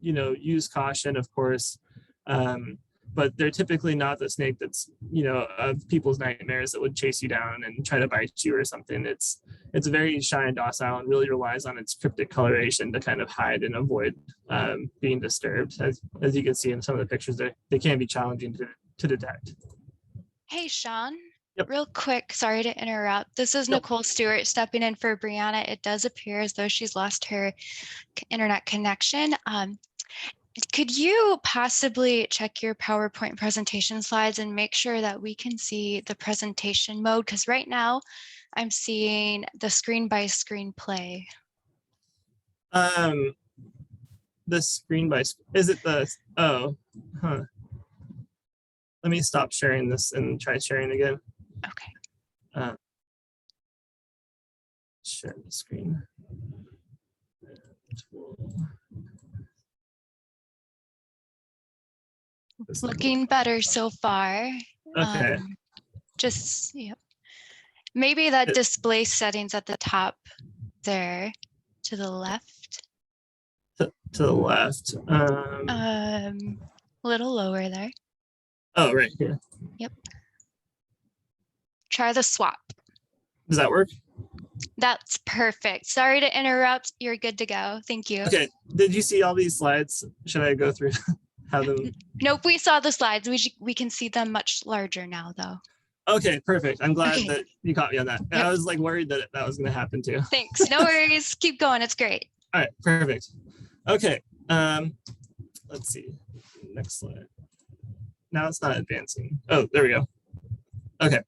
use caution, of course. But they're typically not the snake that's, of people's nightmares that would chase you down and try to bite you or something. It's very shy and docile and really relies on its cryptic coloration to kind of hide and avoid being disturbed. As you can see in some of the pictures, they can be challenging to detect. Hey, Shaughn. Yep. Real quick, sorry to interrupt. This is Nicole Stewart stepping in for Brianna. It does appear as though she's lost her internet connection. Could you possibly check your PowerPoint presentation slides and make sure that we can see the presentation mode? Because right now I'm seeing the screen by screen play. The screen by, is it the, oh, huh. Let me stop sharing this and try sharing again. Okay. Share the screen. Looking better so far. Okay. Yep. Maybe that display settings at the top there to the left. To the left. A little lower there. Oh, right here. Yep. Try the swap. Does that work? That's perfect. Sorry to interrupt. You're good to go. Thank you. Okay. Did you see all these slides? Should I go through how them? Nope, we saw the slides. We can see them much larger now, though. Okay, perfect. I'm glad that you caught me on that. And Yep. I was like worried that that was going to happen too. Thanks. No worries. Keep going. It's great. All right, perfect. Okay. Let's see. Next slide. Now it's not advancing. Oh, there we go. Okay.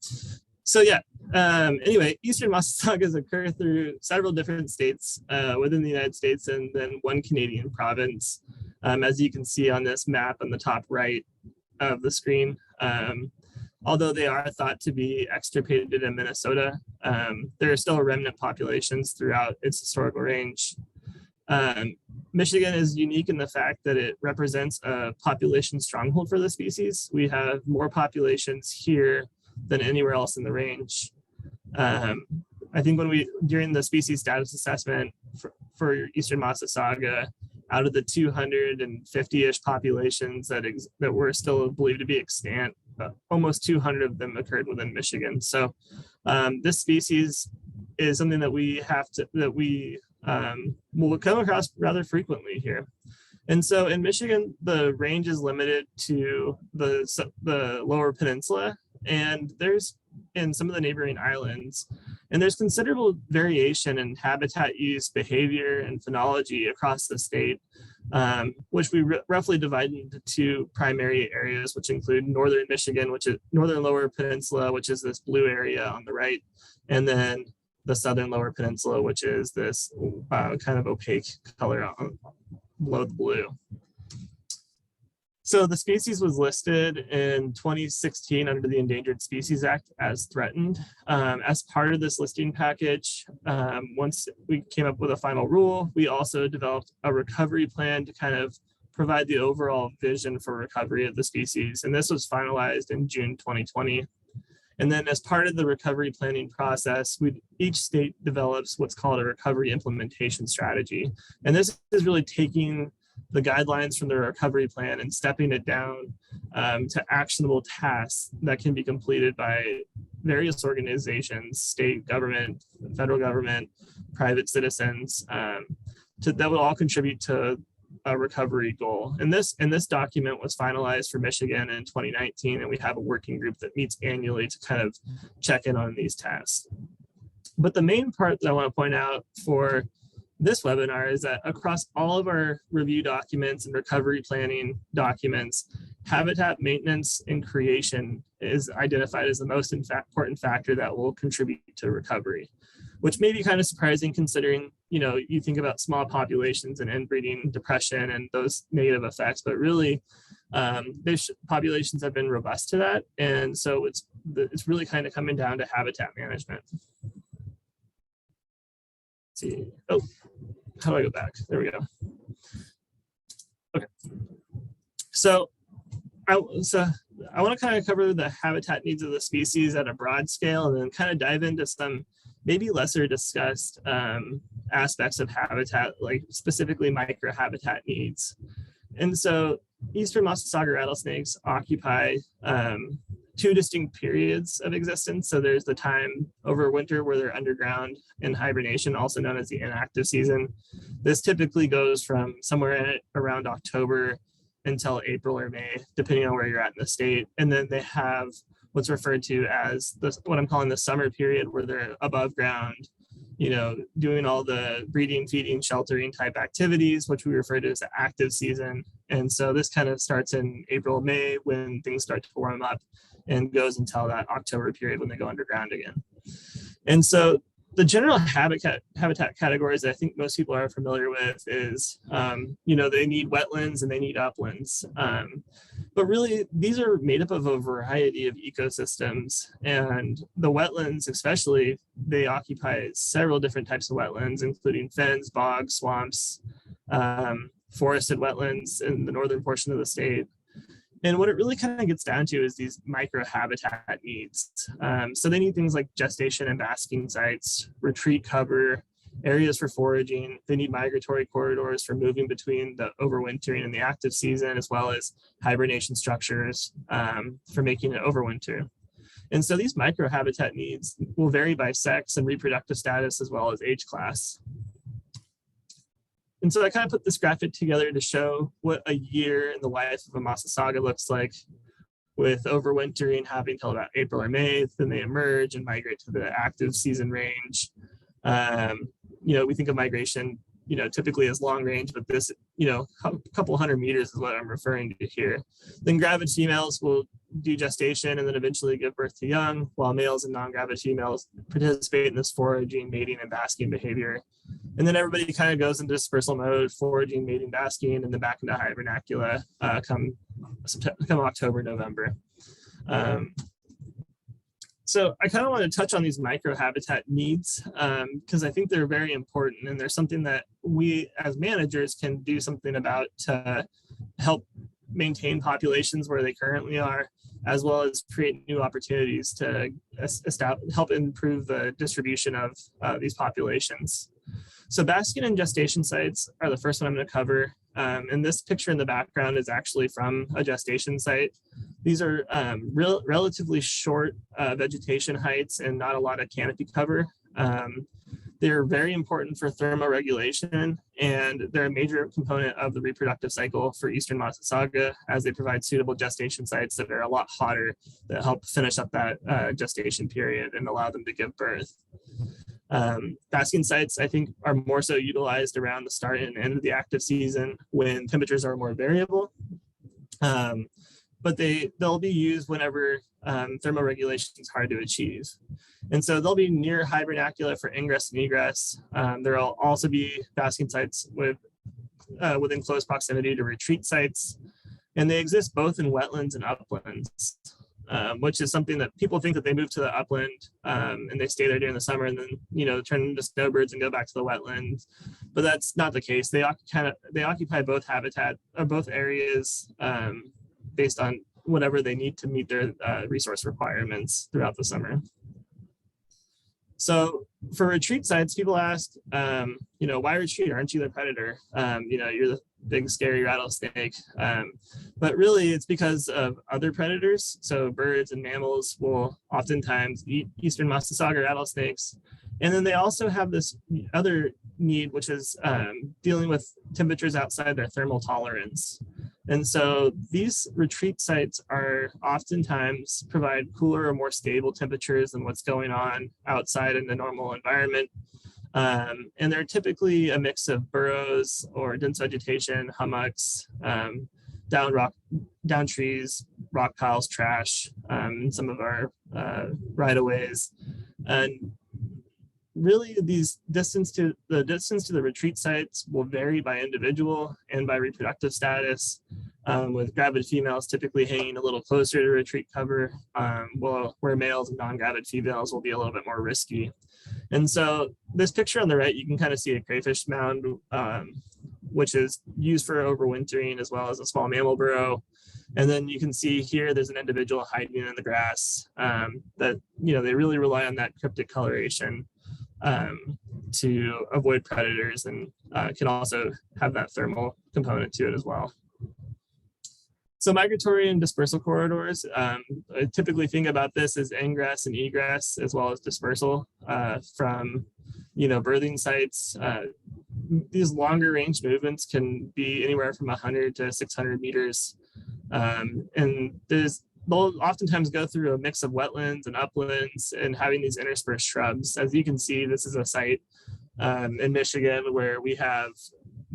So yeah. Anyway, Eastern Massasaugas occur through several different states within the United States and then one Canadian province. As you can see on this map on the top right of the screen, although they are thought to be extirpated in Minnesota, there are still remnant populations throughout its historical range. Michigan is unique in the fact that it represents a population stronghold for the species. We have more populations here than anywhere else in the range. I think during the species status assessment for Eastern Massasauga, out of the 250-ish populations that were still believed to be extant, almost 200 of them occurred within Michigan. So this species is something that will come across rather frequently here. And so in Michigan, the range is limited to the lower peninsula, and there's in some of the neighboring islands. And there's considerable variation in habitat use, behavior, and phenology across the state, which we roughly divide into two primary areas, which include northern Michigan, which is northern lower peninsula, which is this blue area on the right, and then the southern lower peninsula, which is this kind of opaque color below the blue. So the species was listed in 2016 under the Endangered Species Act as threatened. As part of this listing package, once we came up with a final rule, we also developed a recovery plan to kind of provide the overall vision for recovery of the species. And this was finalized in June 2020. And then as part of the recovery planning process, each state develops what's called a recovery implementation strategy. And this is really taking the guidelines from the recovery plan and stepping it down to actionable tasks that can be completed by various organizations, state government, federal government, private citizens, that will all contribute to a recovery goal. And this document was finalized for Michigan in 2019, and we have a working group that meets annually to kind of check in on these tasks. But the main part that I want to point out for this webinar is that across all of our review documents and recovery planning documents, habitat maintenance and creation is identified as the most important factor that will contribute to recovery, which may be kind of surprising considering, you think about small populations and inbreeding depression and those negative effects, but really populations have been robust to that. And so it's really kind of coming down to habitat management. Let's see. Oh, how do I go back? There we go. Okay. So I want to kind of cover the habitat needs of the species at a broad scale and then kind of dive into some maybe lesser discussed aspects of habitat, like specifically microhabitat needs. And so eastern Massasauga rattlesnakes occupy two distinct periods of existence. So there's the time over winter where they're underground in hibernation, also known as the inactive season. This typically goes from somewhere around October until April or May, depending on where you're at in the state. And then they have what's referred to as what I'm calling the summer period, where they're above ground, doing all the breeding, feeding, sheltering type activities, which we refer to as the active season. And so this kind of starts in April, May, when things start to warm up, and goes until that October period when they go underground again. And so the general habitat categories that I think most people are familiar with is, they need wetlands and they need uplands. But really, these are made up of a variety of ecosystems. And the wetlands, especially, they occupy several different types of wetlands, including fens, bogs, swamps, forested wetlands in the northern portion of the state. And what it really kind of gets down to is these microhabitat needs. So they need things like gestation and basking sites, retreat cover, areas for foraging. They need migratory corridors for moving between the overwintering and the active season, as well as hibernation structures for making it overwinter. And so these microhabitat needs will vary by sex and reproductive status, as well as age class. And so I kind of put this graphic together to show what a year in the life of a Massasauga looks like, with overwintering happening till about April or May. Then they emerge and migrate to the active season range. We think of migration, typically as long range, but this, a couple hundred meters is what I'm referring to here. Then gravid females will do gestation and then eventually give birth to young, while males and non-gravid females participate in this foraging, mating, and basking behavior. And then everybody kind of goes into dispersal mode, foraging, mating, basking, and then back into hibernacula come October, November. So I kind of want to touch on these microhabitat needs because I think they're very important, and there's something that we as managers can do something about to help maintain populations where they currently are, as well as create new opportunities to help improve the distribution of these populations. So basking and gestation sites are the first one I'm going to cover. And this picture in the background is actually from a gestation site. These are relatively short vegetation heights and not a lot of canopy cover. They're very important for thermoregulation, and they're a major component of the reproductive cycle for eastern Massasauga, as they provide suitable gestation sites that are a lot hotter that help finish up that gestation period and allow them to give birth. Basking sites, I think, are more so utilized around the start and end of the active season when temperatures are more variable. But they'll be used whenever thermoregulation is hard to achieve. And so they'll be near hibernacula for ingress and egress. There will also be basking sites within close proximity to retreat sites. And they exist both in wetlands and uplands, which is something that people think that they move to the upland and they stay there during the summer and then, turn into snowbirds and go back to the wetlands. But that's not the case. They occupy both habitat or both areas based on whatever they need to meet their resource requirements throughout the summer. So for retreat sites, people ask, why retreat? Aren't you the predator? You're the big scary rattlesnake. But really it's because of other predators. So birds and mammals will oftentimes eat eastern Massasauga rattlesnakes. And then they also have this other need, which is dealing with temperatures outside their thermal tolerance. And so these retreat sites are oftentimes provide cooler or more stable temperatures than what's going on outside in the normal environment. And they're typically a mix of burrows or dense vegetation, hummocks, down trees, rock piles, trash, some of our right-of-ways. And really the distance to the retreat sites will vary by individual and by reproductive status, with gravid females typically hanging a little closer to retreat cover, where males and non-gravid females will be a little bit more risky. And so this picture on the right, you can kind of see a crayfish mound, which is used for overwintering, as well as a small mammal burrow. And then you can see here, there's an individual hiding in the grass that, they really rely on that cryptic coloration to avoid predators, and can also have that thermal component to it as well. So migratory and dispersal corridors, I typically think about this as ingress and egress, as well as dispersal from, birthing sites. These longer range movements can be anywhere from 100 to 600 meters. And they'll oftentimes go through a mix of wetlands and uplands and having these interspersed shrubs. As you can see, this is a site in Michigan where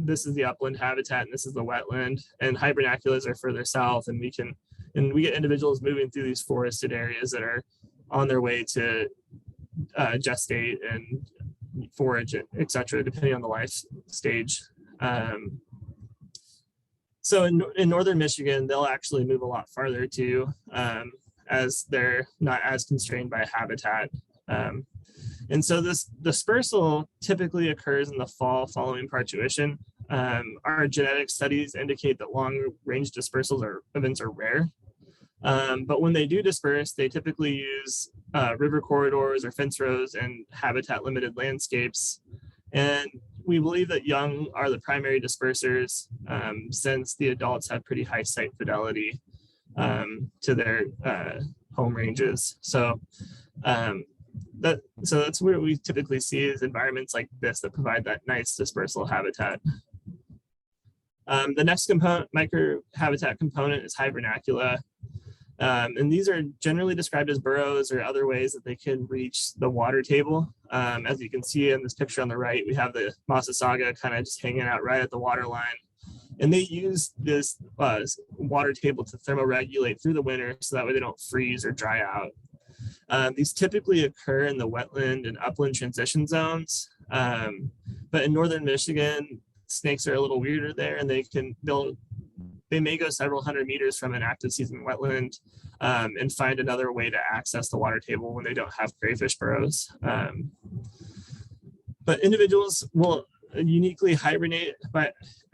this is the upland habitat and this is the wetland, and hibernaculas are further south, and we get individuals moving through these forested areas that are on their way to gestate and forage, et cetera, depending on the life stage. So in northern Michigan, they'll actually move a lot farther too, as they're not as constrained by habitat. And so this dispersal typically occurs in the fall following parturition. Our genetic studies indicate that long-range dispersals events are rare. But when they do disperse, they typically use river corridors or fence rows and habitat-limited landscapes. And we believe that young are the primary dispersers, since the adults have pretty high site fidelity to their home ranges. So that's where we typically see is environments like this that provide that nice dispersal habitat. The next microhabitat component is hibernacula. And these are generally described as burrows or other ways that they can reach the water table. As you can see in this picture on the right, we have the Massasauga kind of just hanging out right at the water line. And they use this water table to thermoregulate through the winter so that way they don't freeze or dry out. These typically occur in the wetland and upland transition zones. But in northern Michigan, snakes are a little weirder there, and they may go several hundred meters from an active season wetland and find another way to access the water table when they don't have crayfish burrows. But individuals will uniquely hibernate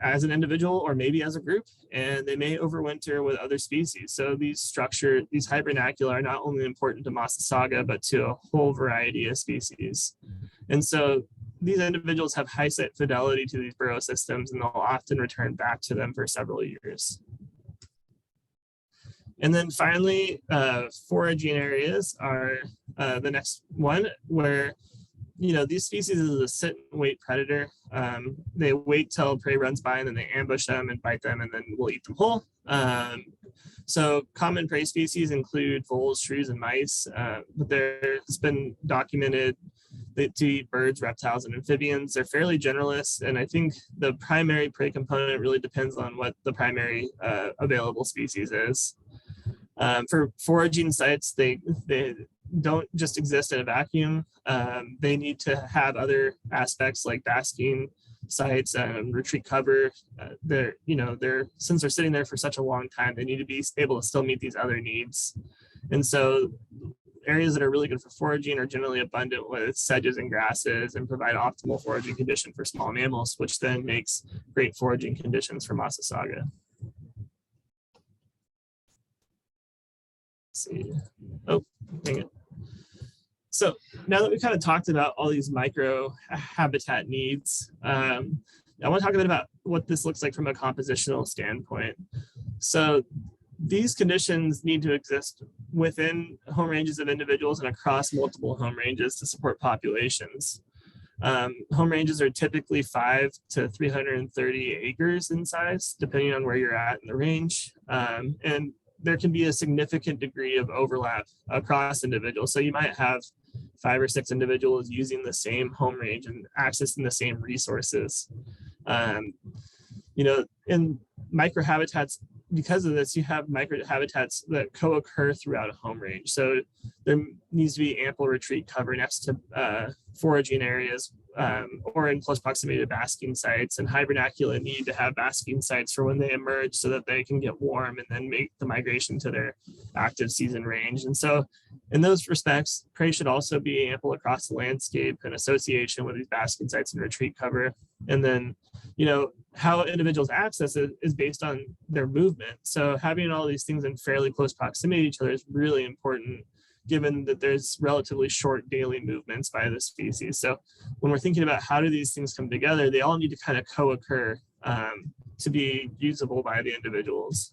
as an individual or maybe as a group, and they may overwinter with other species. So these hibernacula are not only important to Massasauga, but to a whole variety of species. And so these individuals have high site fidelity to these burrow systems, and they'll often return back to them for several years. And then finally, foraging areas are the next one, where these species is a sit and wait predator. They wait till prey runs by and then they ambush them and bite them and then will eat them whole. So common prey species include voles, shrews, and mice, but there's been documented to eat birds, reptiles, and amphibians. They're fairly generalist, and I think the primary prey component really depends on what the primary available species is. For foraging sites, they don't just exist in a vacuum. They need to have other aspects like basking sites and retreat cover. Since they're sitting there for such a long time, they need to be able to still meet these other needs. And so areas that are really good for foraging are generally abundant with sedges and grasses and provide optimal foraging condition for small mammals, which then makes great foraging conditions for Massasauga. See. Oh, dang it. So now that we kind of talked about all these micro habitat needs, I want to talk a bit about what this looks like from a compositional standpoint. So these conditions need to exist within home ranges of individuals and across multiple home ranges to support populations. Home ranges are typically 5 to 330 acres in size, depending on where you're at in the range. And there can be a significant degree of overlap across individuals. So you might have 5 or 6 individuals using the same home range and accessing the same resources. In microhabitats, because of this, you have microhabitats that co-occur throughout a home range. So there needs to be ample retreat cover next to foraging areas or in close proximity to basking sites, and hibernacula need to have basking sites for when they emerge so that they can get warm and then make the migration to their active season range. And so in those respects, prey should also be ample across the landscape in association with these basking sites and retreat cover. And then, how individuals access it is based on their movement. So having all these things in fairly close proximity to each other is really important, given that there's relatively short daily movements by the species. So when we're thinking about how do these things come together, they all need to kind of co-occur to be usable by the individuals.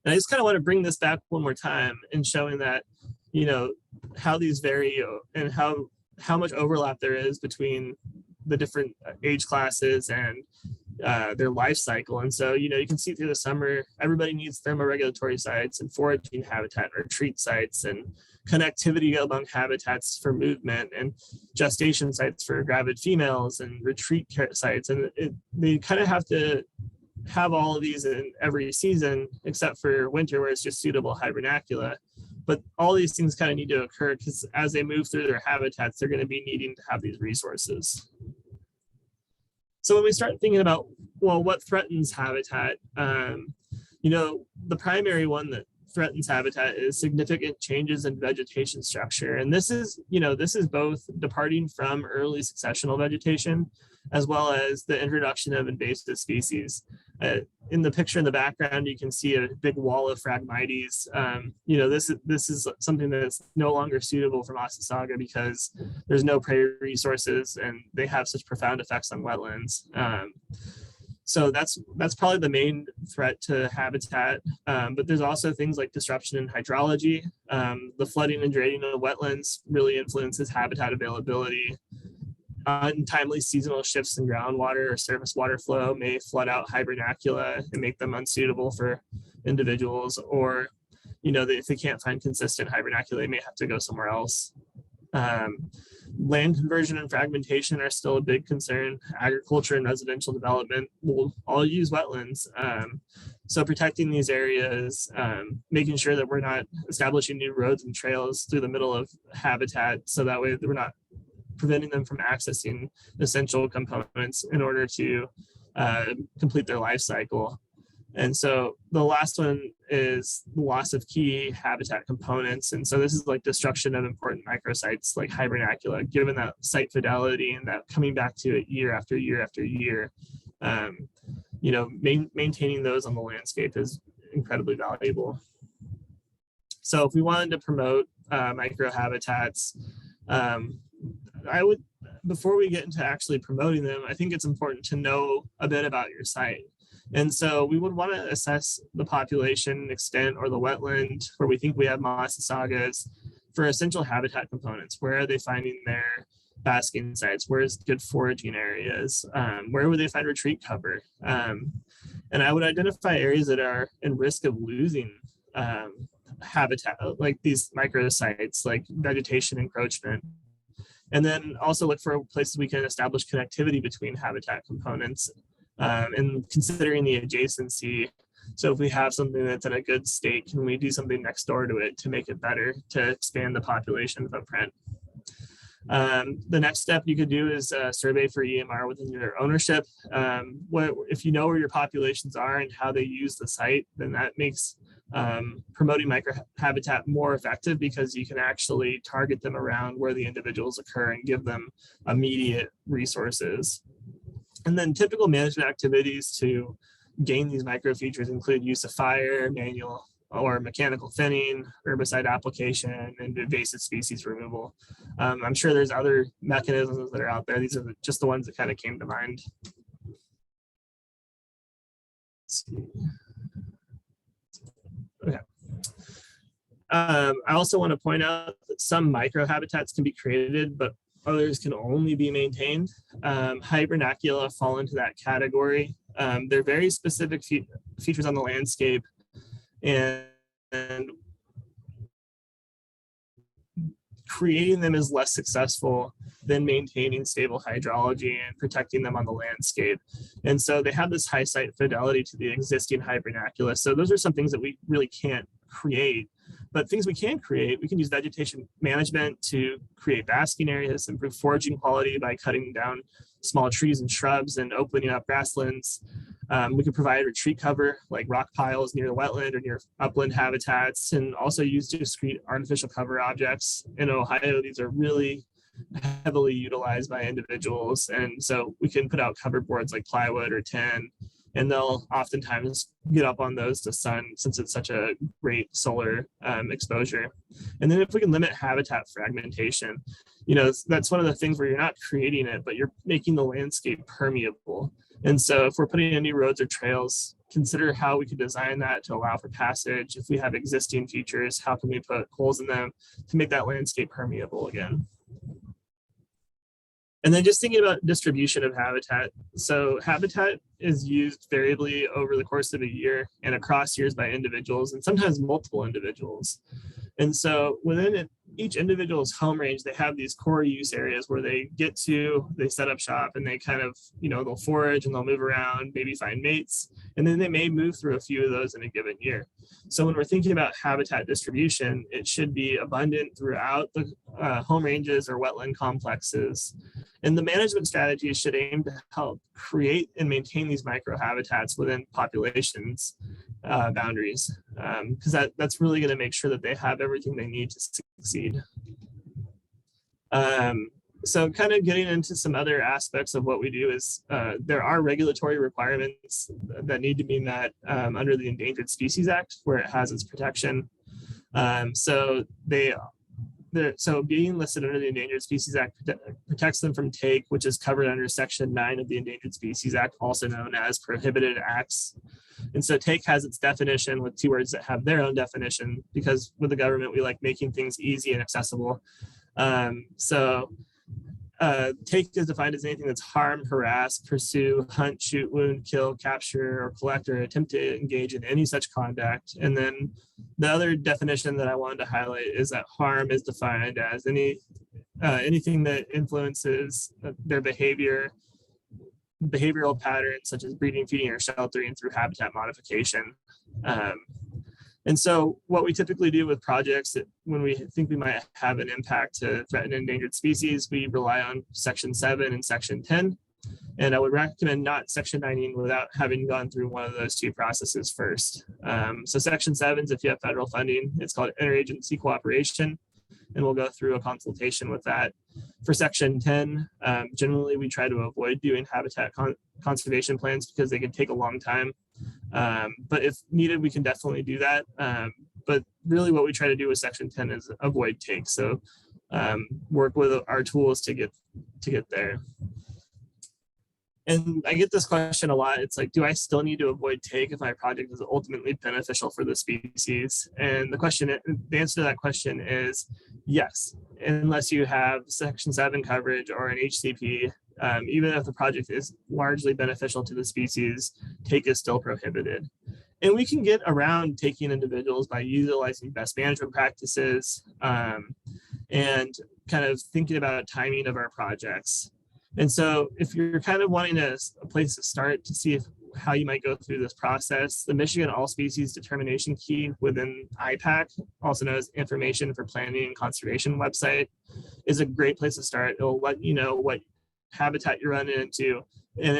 And I just kind of want to bring this back one more time and showing that, you know, how these vary and how much overlap there is between the different age classes and their life cycle. And so, you know, you can see through the summer, everybody needs thermoregulatory sites and foraging habitat, retreat sites, and connectivity among habitats for movement, and gestation sites for gravid females, and retreat sites. And they kind of have to have all of these in every season, except for winter, where it's just suitable hibernacula. But all these things kind of need to occur because as they move through their habitats, they're going to be needing to have these resources. So when we start thinking about, well, what threatens habitat, you know, the primary one that threatens habitat is significant changes in vegetation structure. And this is, you know, this is both departing from early successional vegetation, as well as the introduction of invasive species. In the picture in the background, you can see a big wall of Phragmites. You know, this is something that's no longer suitable for Massasauga because there's no prey resources and they have such profound effects on wetlands. So that's probably the main threat to habitat. But there's also things like disruption in hydrology. The flooding and draining of wetlands really influences habitat availability. Untimely seasonal shifts in groundwater or surface water flow may flood out hibernacula and make them unsuitable for individuals, or, you know, if they can't find consistent hibernacula, they may have to go somewhere else. Land conversion and fragmentation are still a big concern. Agriculture and residential development will all use wetlands. So protecting these areas, making sure that we're not establishing new roads and trails through the middle of habitat, so that way we're not preventing them from accessing essential components in order to complete their life cycle. And so the last one is the loss of key habitat components. And so this is like destruction of important microsites like hibernacula, given that site fidelity and that coming back to it year after year after year. You know, maintaining those on the landscape is incredibly valuable. So if we wanted to promote microhabitats, I would, before we get into actually promoting them, I think it's important to know a bit about your site. And so we would want to assess the population extent or the wetland where we think we have Massasaugas for essential habitat components. Where are they finding their basking sites? Where's good foraging areas? Where would they find retreat cover? And I would identify areas that are in risk of losing habitat, like these microsites, like vegetation encroachment. And then also look for places we can establish connectivity between habitat components, and considering the adjacency. So if we have something that's in a good state, can we do something next door to it to make it better, to expand the population footprint? The next step you could do is survey for EMR within your ownership. If you know where your populations are and how they use the site, then that makes promoting microhabitat more effective, because you can actually target them around where the individuals occur and give them immediate resources. And then typical management activities to gain these micro features include use of fire, manual or mechanical thinning, herbicide application, and invasive species removal. I'm sure there's other mechanisms that are out there. These are just the ones that kind of came to mind. Let's see. Okay. I also want to point out that some microhabitats can be created, but others can only be maintained. Hibernacula fall into that category. They're very specific features on the landscape, and creating them is less successful than maintaining stable hydrology and protecting them on the landscape. And so they have this high site fidelity to the existing hibernacula. So those are some things that we really can't create. But things we can create, we can use vegetation management to create basking areas, improve foraging quality by cutting down small trees and shrubs and opening up grasslands. We can provide retreat cover like rock piles near the wetland or near upland habitats, and also use discrete artificial cover objects. In Ohio, these are really heavily utilized by individuals. And so we can put out cover boards like plywood or tin, and they'll oftentimes get up on those to sun, since it's such a great solar exposure. And then if we can limit habitat fragmentation, you know, that's one of the things where you're not creating it, but you're making the landscape permeable. And so if we're putting in new roads or trails, consider how we could design that to allow for passage. If we have existing features, how can we put holes in them to make that landscape permeable again? And then just thinking about distribution of habitat. So habitat is used variably over the course of a year and across years by individuals, and sometimes multiple individuals. And so within each individual's home range, they have these core use areas where they get to, they set up shop, and they kind of, they'll forage and they'll move around, maybe find mates, and then they may move through a few of those in a given year. So when we're thinking about habitat distribution, it should be abundant throughout the home ranges or wetland complexes. And the management strategies should aim to help create and maintain these microhabitats within populations boundaries, because that's really going to make sure that they have everything they need to succeed. So kind of getting into some other aspects of what we do is there are regulatory requirements that need to be met under the Endangered Species Act, where it has its protection. So being listed under the Endangered Species Act protects them from take, which is covered under Section 9 of the Endangered Species Act, also known as prohibited acts. And so take has its definition with two words that have their own definition, because with the government, we like making things easy and accessible. Take is defined as anything that's harm, harass, pursue, hunt, shoot, wound, kill, capture, or collect, or attempt to engage in any such conduct. And then the other definition that I wanted to highlight is that harm is defined as anything that influences their behavioral patterns, such as breeding, feeding, or sheltering through habitat modification. And so what we typically do with projects that when we think we might have an impact to threatened endangered species, we rely on Section 7 and Section 10. And I would recommend not Section 9 without having gone through one of those two processes first. So Section 7 is if you have federal funding, it's called interagency cooperation, and we'll go through a consultation with that. For Section 10, generally we try to avoid doing habitat conservation plans because they can take a long time. But if needed, we can definitely do that. But really what we try to do with Section 10 is avoid take. So work with our tools to get there. And I get this question a lot. It's like, do I still need to avoid take if my project is ultimately beneficial for the species? And the answer to that question is yes, unless you have Section 7 coverage or an HCP. Even if the project is largely beneficial to the species, take is still prohibited. And we can get around taking individuals by utilizing best management practices and kind of thinking about timing of our projects. And so if you're kind of wanting a place to start to see how you might go through this process, the Michigan All Species Determination Key within IPAC, also known as Information for Planning and Conservation website, is a great place to start. It will let you know what habitat you're running into, and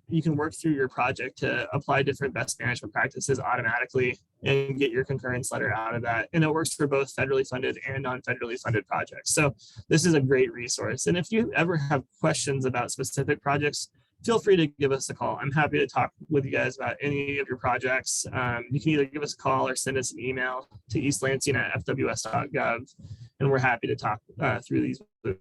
you can work through your project to apply different best management practices automatically and get your concurrence letter out of that. And it works for both federally funded and non-federally funded projects. So this is a great resource. And if you ever have questions about specific projects, feel free to give us a call. I'm happy to talk with you guys about any of your projects. You can either give us a call or send us an email to eastlansing@fws.gov, and we're happy to talk through these with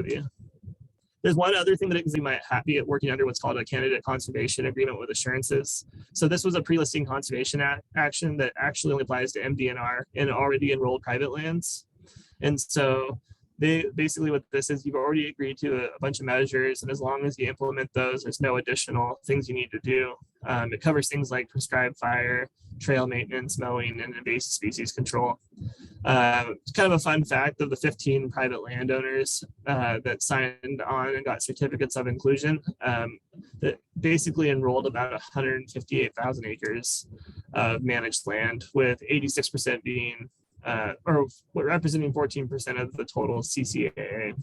you. There's one other thing that you might be at working under what's called a candidate conservation agreement with assurances. So this was a pre-listing conservation action that actually only applies to MDNR and already enrolled private lands. And so basically what this is, you've already agreed to a bunch of measures, and as long as you implement those, there's no additional things you need to do. It covers things like prescribed fire, trail maintenance, mowing, and invasive species control. It's kind of a fun fact of the 15 private landowners that signed on and got certificates of inclusion that basically enrolled about 158,000 acres of managed land, with 86% being or representing 14% of the total CCAA.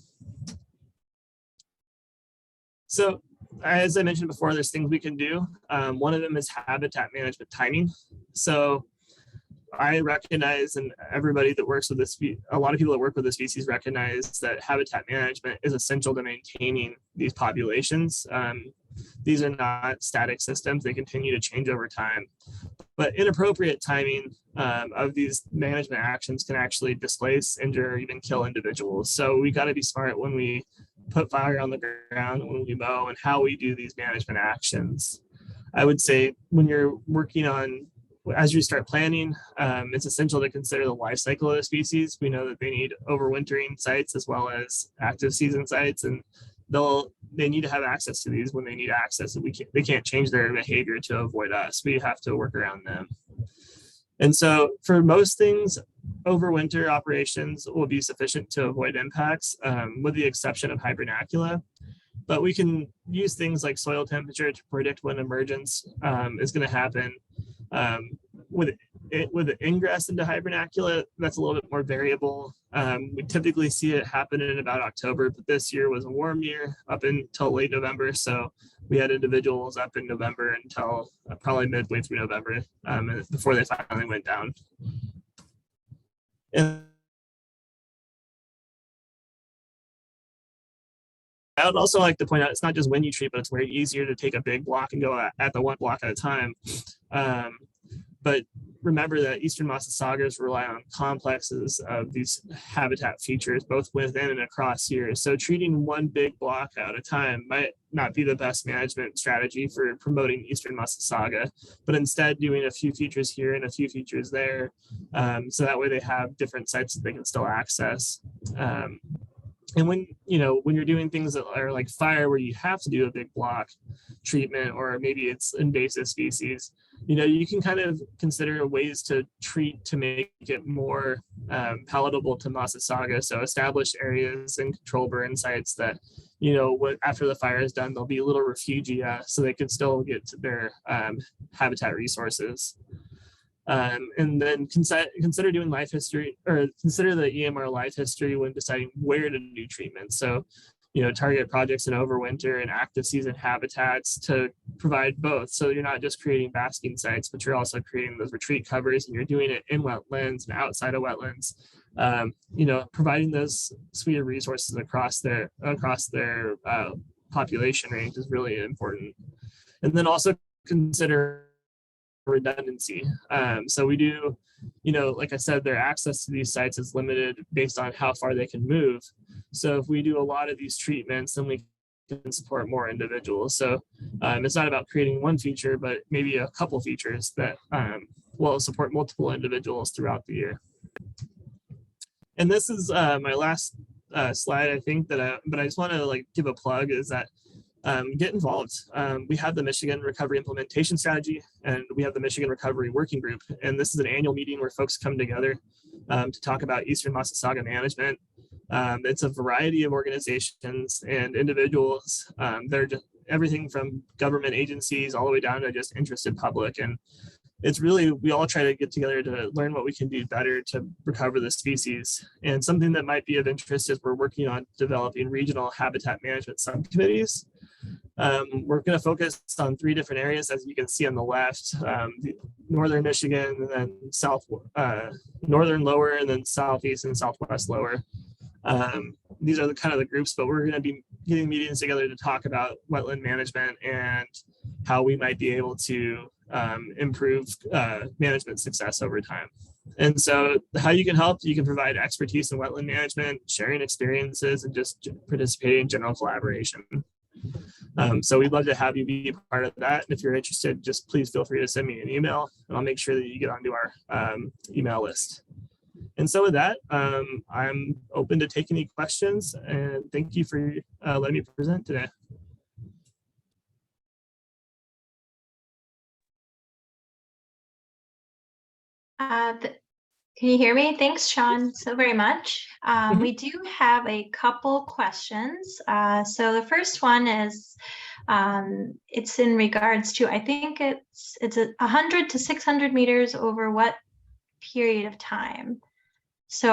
So as I mentioned before, there's things we can do. One of them is habitat management timing. So I recognize, and everybody that works with this, a lot of people that work with the species recognize that habitat management is essential to maintaining these populations. These are not static systems. They continue to change over time. But inappropriate timing of these management actions can actually displace, injure, or even kill individuals. So we got to be smart when we put fire on the ground, when we mow, and how we do these management actions. I would say when you're working on, as you start planning, it's essential to consider the life cycle of the species. We know that they need overwintering sites as well as active season sites, and they need to have access to these when they need access. And they can't change their behavior to avoid us. We have to work around them. And so for most things, overwinter operations will be sufficient to avoid impacts, with the exception of hibernacula. But we can use things like soil temperature to predict when emergence is going to happen. With ingress into hibernacula, that's a little bit more variable. We typically see it happen in about October, but this year was a warm year up until late November. So we had individuals up in November until probably midway through November, before they finally went down. And I would also like to point out, it's not just when you treat, but it's way easier to take a big block and go at the one block at a time. But remember that eastern Massasaugas rely on complexes of these habitat features, both within and across years. So treating one big block at a time might not be the best management strategy for promoting eastern Massasauga, but instead doing a few features here and a few features there. So that way they have different sites that they can still access. And when you're doing things that are like fire, where you have to do a big block treatment, or maybe it's invasive species, you can kind of consider ways to treat to make it more palatable to Massasauga. So establish areas and control burn sites that, after the fire is done, there'll be a little refugia so they can still get to their habitat resources. And then consider doing life history, or consider the EMR life history when deciding where to do treatment. So, target projects in overwinter and active season habitats to provide both. So you're not just creating basking sites, but you're also creating those retreat covers, and you're doing it in wetlands and outside of wetlands. Providing those suite of resources across their population range is really important. And then also consider redundancy. So we do, like I said, their access to these sites is limited based on how far they can move. So if we do a lot of these treatments, then we can support more individuals. So it's not about creating one feature, but maybe a couple features that will support multiple individuals throughout the year. And this is my last slide, I think, but I just want to give a plug, is that get involved. We have the Michigan Recovery Implementation Strategy, and we have the Michigan Recovery Working Group. And this is an annual meeting where folks come together to talk about eastern Massasauga management. It's a variety of organizations and individuals. They're just everything from government agencies all the way down to just interested public. And it's really, we all try to get together to learn what we can do better to recover the species. And something that might be of interest is we're working on developing regional habitat management subcommittees. We're going to focus on 3 different areas, as you can see on the left: northern Michigan, and then northern lower, and then southeast and southwest lower. These are the groups, but we're going to be getting meetings together to talk about wetland management and how we might be able to improve management success over time. And so how you can help, you can provide expertise in wetland management, sharing experiences, and just participating in general collaboration. So we'd love to have you be part of that. And if you're interested, just please feel free to send me an email, and I'll make sure that you get onto our email list. And so with that, I'm open to take any questions, and thank you for letting me present today. Can you hear me? Thanks, Shaughn, so very much. We do have a couple questions. So the first one is, it's in regards to, I think it's 100 to 600 meters over what period of time? So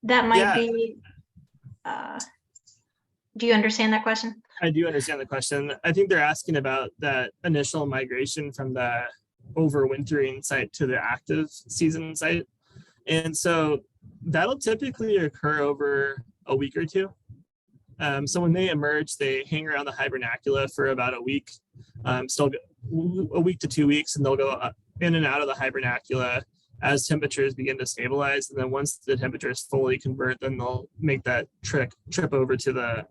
that might be, do you understand that question? I do understand the question. I think they're asking about that initial migration from the overwintering site to the active season site. And so that'll typically occur over a week or two. So when they emerge, they hang around the hibernacula for about a week, still a week to 2 weeks, and they'll go in and out of the hibernacula as temperatures begin to stabilize. And then once the temperatures fully convert, then they'll make that trip over to the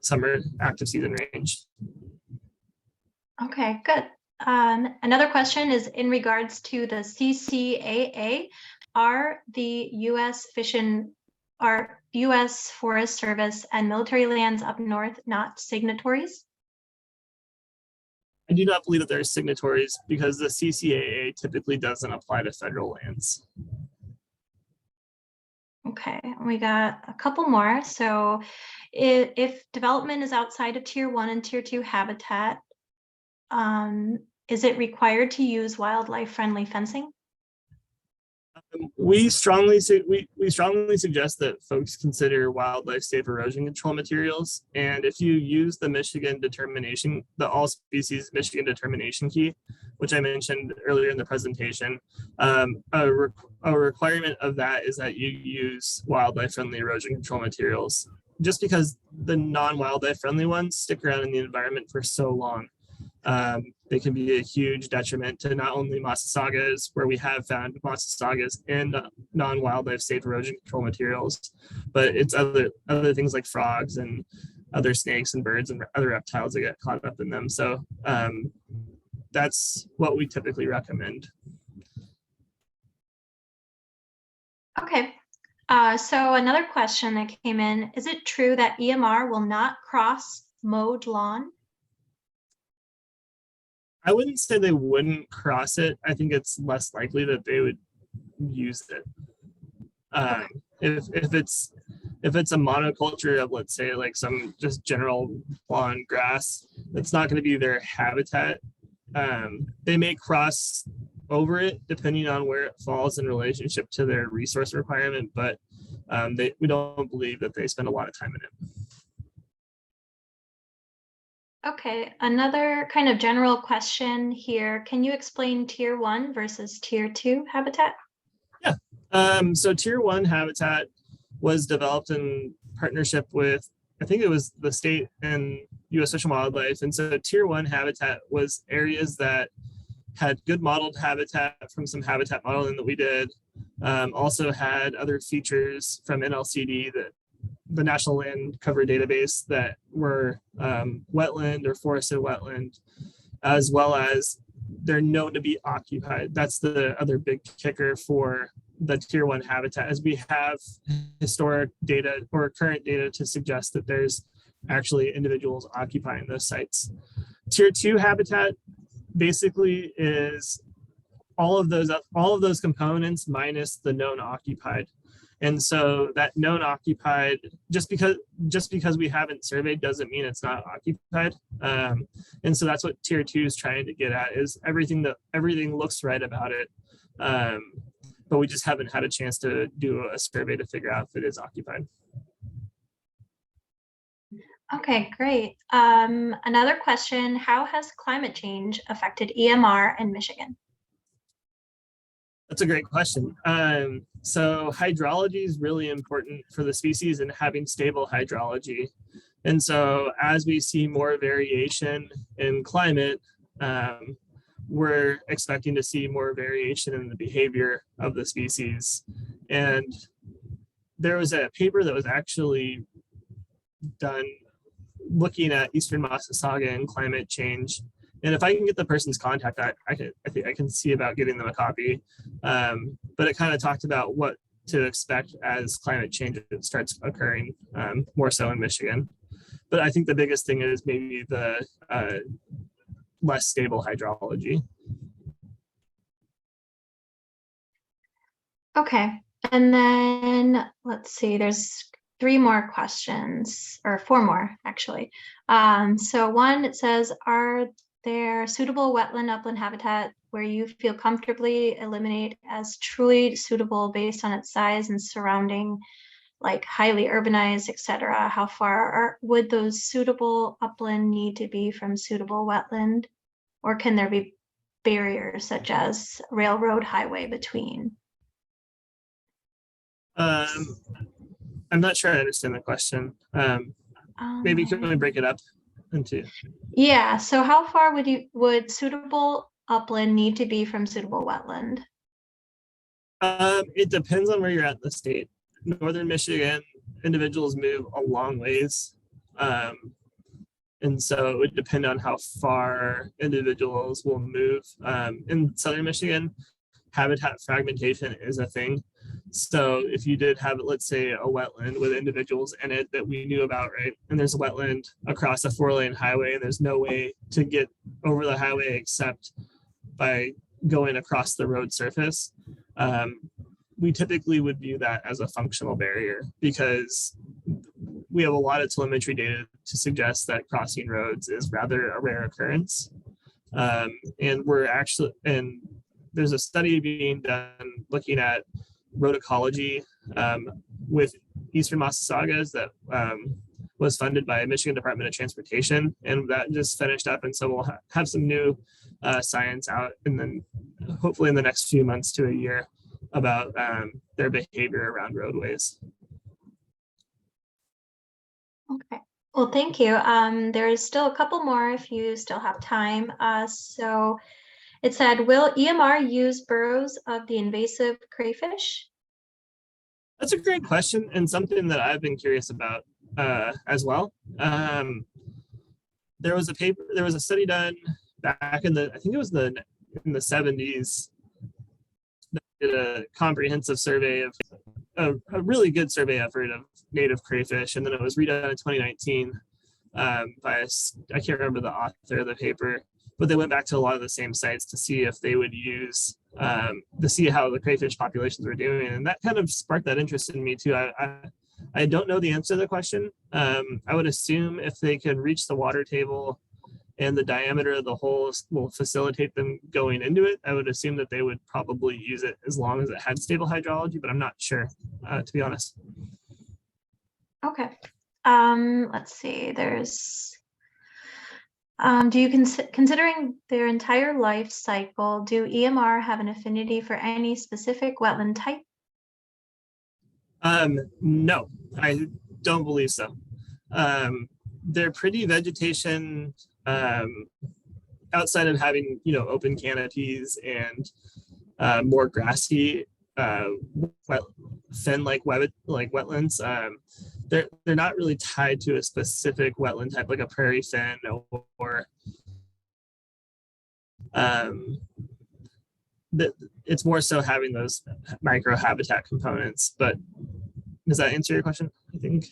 summer active season range. Okay, good. Another question is in regards to the CCAA. Are the U.S. Forest Service and military lands up north not signatories? I do not believe that they're signatories because the CCAA typically doesn't apply to federal lands. Okay, we got a couple more. So if development is outside of Tier 1 and Tier 2 habitat, is it required to use wildlife-friendly fencing? We strongly suggest that folks consider wildlife safe erosion control materials. And if you use the Michigan determination, the all species Michigan determination key, which I mentioned earlier in the presentation, a requirement of that is that you use wildlife friendly erosion control materials, just because the non-wildlife friendly ones stick around in the environment for so long. They can be a huge detriment to not only Massasaugas, where we have found Massasaugas in non-wildlife safe erosion control materials, but it's other things like frogs and other snakes and birds and other reptiles that get caught up in them. So that's what we typically recommend. Okay. So another question that came in, is it true that EMR will not cross mowed lawn? I wouldn't say they wouldn't cross it. I think it's less likely that they would use it. If it's a monoculture of, let's say, like some just general lawn grass, that's not going to be their habitat. They may cross over it depending on where it falls in relationship to their resource requirement, but we don't believe that they spend a lot of time in it. Okay, another kind of general question here. Can you explain Tier 1 versus Tier 2 habitat? Yeah, so Tier 1 habitat was developed in partnership with, I think it was the state and U.S. Fish and Wildlife. And so Tier 1 habitat was areas that had good modeled habitat from some habitat modeling that we did. Also had other features from NLCD, that the National Land Cover Database, that were wetland or forested wetland, as well as they're known to be occupied. That's the other big kicker for the Tier 1 habitat, as we have historic data or current data to suggest that there's actually individuals occupying those sites. Tier 2 habitat basically is all of those components minus the known occupied. And so that known occupied, just because we haven't surveyed doesn't mean it's not occupied. And so that's what Tier 2 is trying to get at, is everything looks right about it. But we just haven't had a chance to do a survey to figure out if it is occupied. Okay, great. Another question, how has climate change affected EMR in Michigan? That's a great question. So hydrology is really important for the species, and having stable hydrology. And so as we see more variation in climate, we're expecting to see more variation in the behavior of the species. And there was a paper that was actually done looking at Eastern Massasauga and climate change. And if I can get the person's contact, I think I can see about getting them a copy. But it kind of talked about what to expect as climate change starts occurring, more so in Michigan. But I think the biggest thing is maybe the less stable hydrology. Okay, and then let's see, there's 3 more questions, or 4 more actually. So one, it says, are there suitable wetland upland habitat where you feel comfortably eliminate as truly suitable based on its size and surrounding, like highly urbanized, etc.? How far would those suitable upland need to be from suitable wetland? Or can there be barriers such as railroad highway between? I'm not sure I understand the question. Maybe can we break it up into? Yeah, so how far would suitable upland need to be from suitable wetland? It depends on where you're at in the state. Northern Michigan, individuals move a long ways. And so it would depend on how far individuals will move. In Southern Michigan, habitat fragmentation is a thing. So if you did have, let's say, a wetland with individuals in it that we knew about, right? And there's a wetland across a 4-lane highway, and there's no way to get over the highway except by going across the road surface. We typically would view that as a functional barrier because we have a lot of telemetry data to suggest that crossing roads is rather a rare occurrence. And there's a study being done looking at road ecology with Eastern Massasaugas that was funded by Michigan Department of Transportation, and that just finished up. And so we'll have some new science out, and then hopefully in the next few months to a year about their behavior around roadways. Okay. Well, thank you. There's still a couple more if you still have time. So it said, will EMR use burrows of the invasive crayfish? That's a great question, and something that I've been curious about as well. There was a study done back in I think it was in the 70s, that did a comprehensive survey of a really good survey effort of native crayfish, and then it was redone in 2019 by I can't remember the author of the paper, but they went back to a lot of the same sites to see if they would use to see how the crayfish populations were doing, and that kind of sparked that interest in me too. I don't know the answer to the question. I would assume if they can reach the water table and the diameter of the holes will facilitate them going into it, I would assume that they would probably use it as long as it had stable hydrology, but I'm not sure, to be honest. Okay. Let's see. There's, do you considering their entire life cycle, do EMR have an affinity for any specific wetland type? No, I don't believe so. They're pretty vegetation, outside of having, open canopies and more grassy fen-like wetlands. They're not really tied to a specific wetland type like a prairie fen or it's more so having those microhabitat components. But does that answer your question? I think.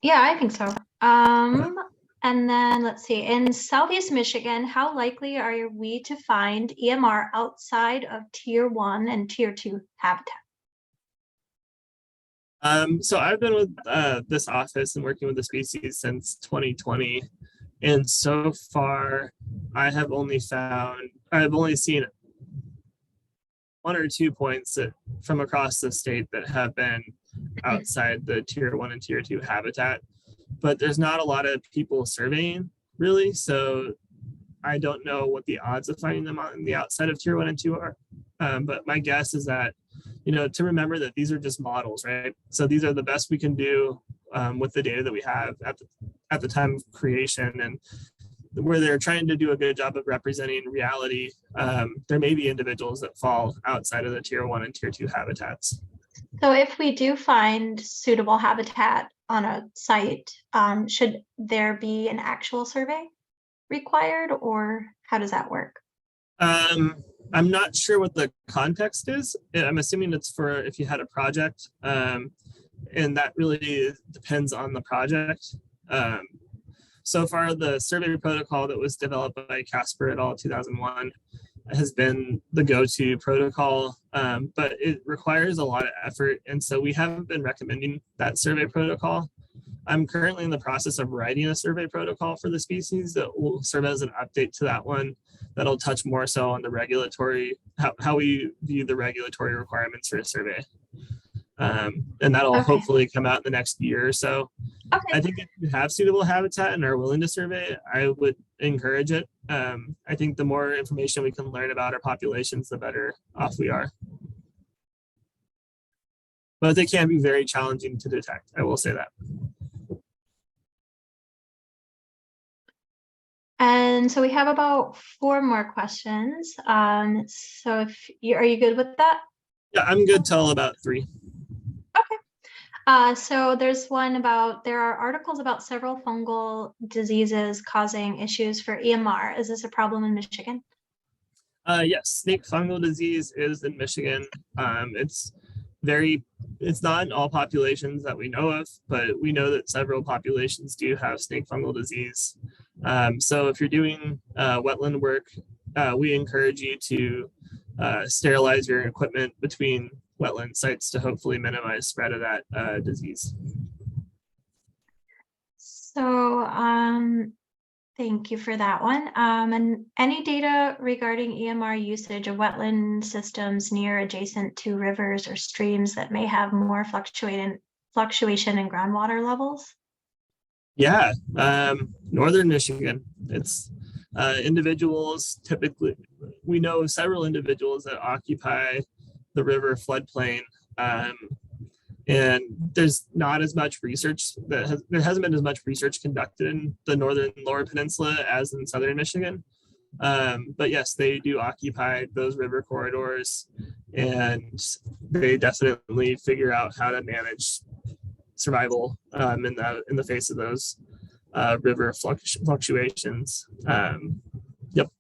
Yeah, I think so. And then let's see, in Southeast Michigan, how likely are we to find EMR outside of Tier 1 and Tier 2 habitat? So I've been with this office and working with the species since 2020. And so far, I've only seen 1 or 2 points from across the state that have been outside the Tier 1 and Tier 2 habitat. But there's not a lot of people surveying, really. So I don't know what the odds of finding them on the outside of Tier 1 and 2 are. But my guess is that, to remember that these are just models, right? So these are the best we can do with the data that we have at the time of creation, and where they're trying to do a good job of representing reality. There may be individuals that fall outside of the Tier 1 and Tier 2 habitats. So if we do find suitable habitat on a site, should there be an actual survey required, or how does that work? I'm not sure what the context is. I'm assuming it's for if you had a project, and that really depends on the project. So far, the survey protocol that was developed by Casper et al. 2001 has been the go-to protocol, but it requires a lot of effort. And so we haven't been recommending that survey protocol. I'm currently in the process of writing a survey protocol for the species that will serve as an update to that one. That'll touch more so on the regulatory, how we view the regulatory requirements for a survey. And that'll hopefully come out in the next year or so. I think if you have suitable habitat and are willing to survey, I would encourage it. I think the more information we can learn about our populations, the better off we are. But they can be very challenging to detect. I will say that. And so we have about 4 more questions. So are you good with that? Yeah, I'm good till about 3. So there's one about, there are articles about several fungal diseases causing issues for EMR. Is this a problem in Michigan? Yes, snake fungal disease is in Michigan. It's not in all populations that we know of, but we know that several populations do have snake fungal disease. So if you're doing wetland work, we encourage you to sterilize your equipment between wetland sites to hopefully minimize spread of that disease. So thank you for that one. And any data regarding EMR usage of wetland systems near adjacent to rivers or streams that may have more fluctuation in groundwater levels? Yeah, northern Michigan. It's individuals typically, we know several individuals that occupy the river floodplain, and there's not as much research there hasn't been as much research conducted in the northern lower peninsula as in southern Michigan. But yes, they do occupy those river corridors, and they definitely figure out how to manage survival in the face of those river fluctuations. Yep.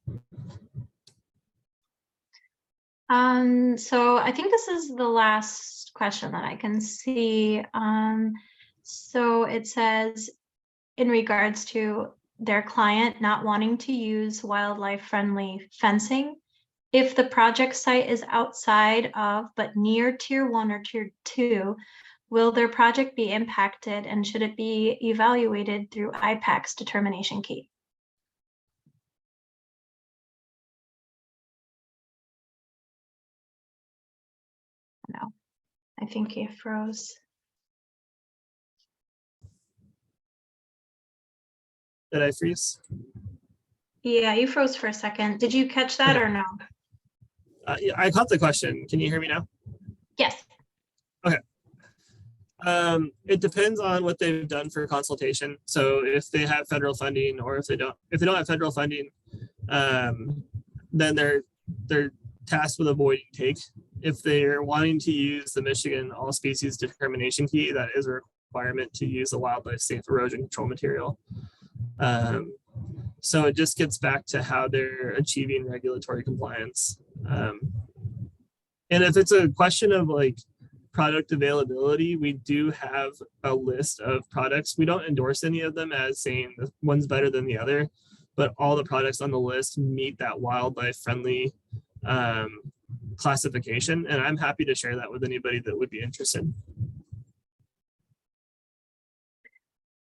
So I think this is the last question that I can see. So it says, in regards to their client not wanting to use wildlife-friendly fencing, if the project site is outside of but near Tier 1 or Tier 2, will their project be impacted, and should it be evaluated through IPAC's determination key? No, I think he froze. Did I freeze? Yeah, you froze for a second. Did you catch that or no? Yeah, I caught the question. Can you hear me now? Yes. Okay. It depends on what they've done for consultation. So if they have federal funding, or if they don't have federal funding, then they're tasked with avoiding take. If they're wanting to use the Michigan all species determination key, that is a requirement to use a wildlife safe erosion control material. So it just gets back to how they're achieving regulatory compliance. And if it's a question of like product availability, we do have a list of products. We don't endorse any of them as saying one's better than the other, but all the products on the list meet that wildlife friendly classification. And I'm happy to share that with anybody that would be interested.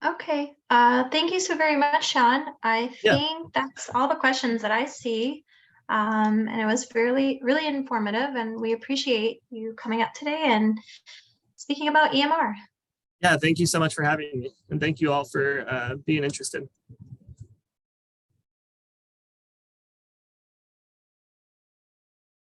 Okay. Thank you so very much, Shaughn. I think that's all the questions that I see. And it was really, really informative, and we appreciate you coming up today and speaking about EMR. Yeah, thank you so much for having me. And thank you all for being interested.